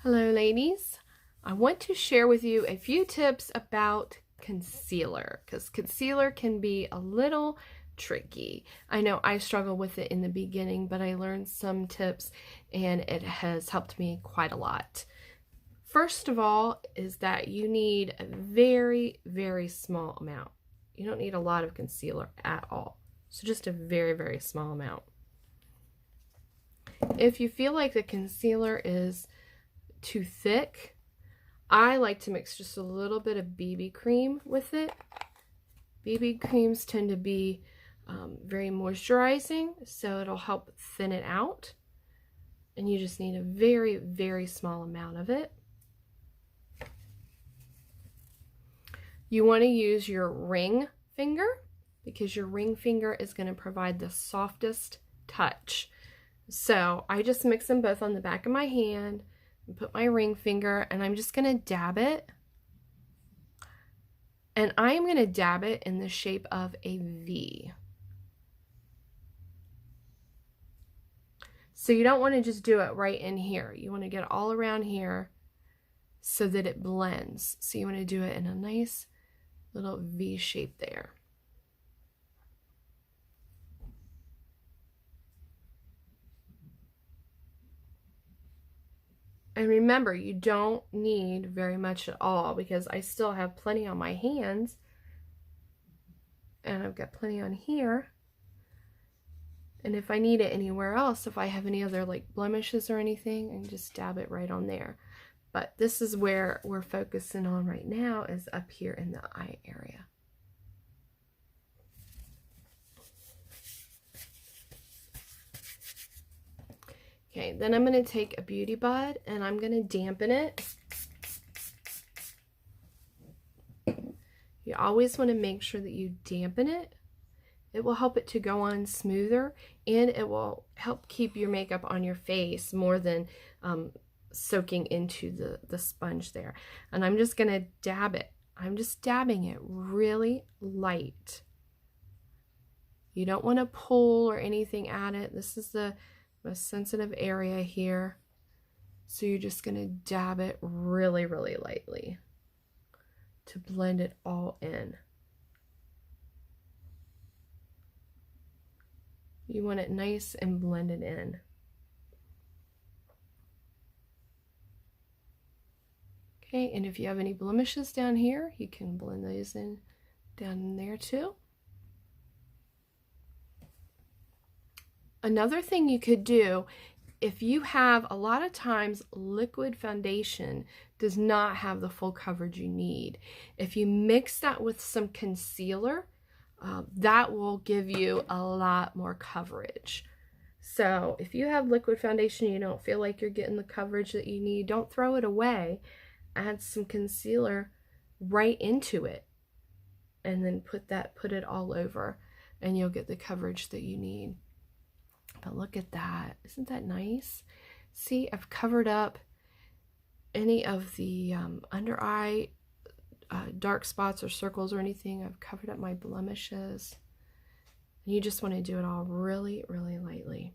Hello ladies, I want to share with you a few tips about concealer because concealer can be a little tricky. I know I struggled with it in the beginning, but I learned some tips and it has helped me quite a lot. First of all is that you need a very, very small amount. You don't need a lot of concealer at all. So just a very, very small amount. If you feel like the concealer is too thick, I like to mix just a little bit of BB cream with it. BB creams tend to be very moisturizing, so it'll help thin it out. And you just need a very, very small amount of it. You want to use your ring finger because your ring finger is going to provide the softest touch. So I just mix them both on the back of my hand and put my ring finger, and I'm just going to dab it. And I am going to dab it in the shape of a V. So you don't want to just do it right in here. You want to get it all around here so that it blends. So you want to do it in a nice little V shape there. And remember, you don't need very much at all because I still have plenty on my hands. And I've got plenty on here. And if I need it anywhere else, if I have any other like blemishes or anything, I can just dab it right on there. But this is where we're focusing on right now, is up here in the eye area. Okay, then I'm going to take a Beauty Bud and I'm going to dampen it. You always want to make sure that you dampen it. It will help it to go on smoother, and it will help keep your makeup on your face more than soaking into the sponge there. And I'm just going to dab it. I'm just dabbing it really light. You don't want to pull or anything at it. This is the most sensitive area here. So you're just going to dab it really, really lightly to blend it all in. You want it nice and blended in. Okay, and if you have any blemishes down here, you can blend those in down in there too. Another thing you could do, if you have, a lot of times liquid foundation does not have the full coverage you need. If you mix that with some concealer, that will give you a lot more coverage. So if you have liquid foundation, you don't feel like you're getting the coverage that you need, don't throw it away. Add some concealer right into it and then put it all over, and you'll get the coverage that you need. But look at that. Isn't that nice? See, I've covered up any of the under eye dark spots or circles or anything. I've covered up my blemishes. And you just want to do it all really, really lightly.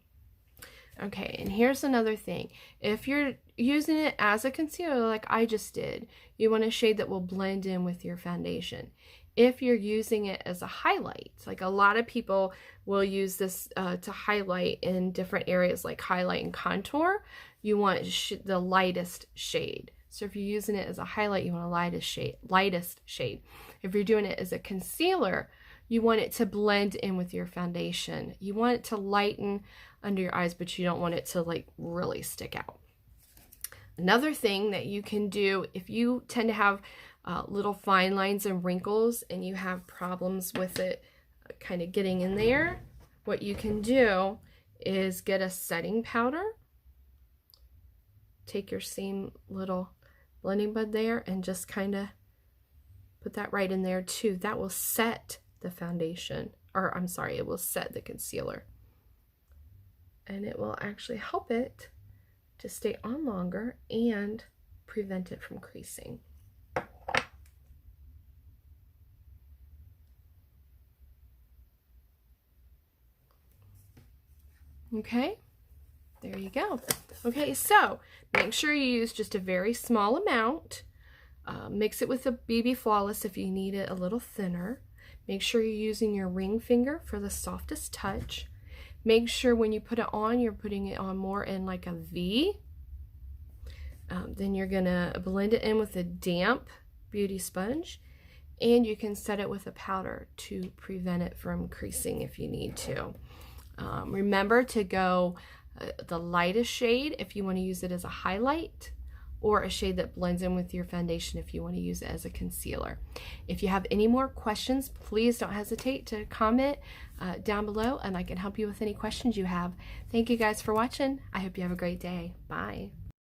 Okay, and here's another thing. If you're using it as a concealer like I just did, you want a shade that will blend in with your foundation. If you're using it as a highlight, like a lot of people will use this to highlight in different areas like highlight and contour, you want the lightest shade. So if you're using it as a highlight, you want a lightest shade. If you're doing it as a concealer, you want it to blend in with your foundation. You want it to lighten under your eyes, but you don't want it to like really stick out. Another thing that you can do, if you tend to have little fine lines and wrinkles and you have problems with it kind of getting in there, what you can do is get a setting powder. Take your same little blending bud there and just kind of put that right in there too. That will set the foundation, or I'm sorry, it will set the concealer. And it will actually help it to stay on longer and prevent it from creasing. Okay, There you go. Okay, so make sure you use just a very small amount. Mix it with a BB Flawless if you need it a little thinner. Make sure you're using your ring finger for the softest touch. Make sure when you put it on, you're putting it on more in like a V. Then you're gonna blend it in with a damp beauty sponge, and you can set it with a powder to prevent it from creasing if you need to. Remember to go the lightest shade if you want to use it as a highlight, or a shade that blends in with your foundation if you want to use it as a concealer. If you have any more questions, please don't hesitate to comment down below, and I can help you with any questions you have. Thank you guys for watching. I hope you have a great day. Bye.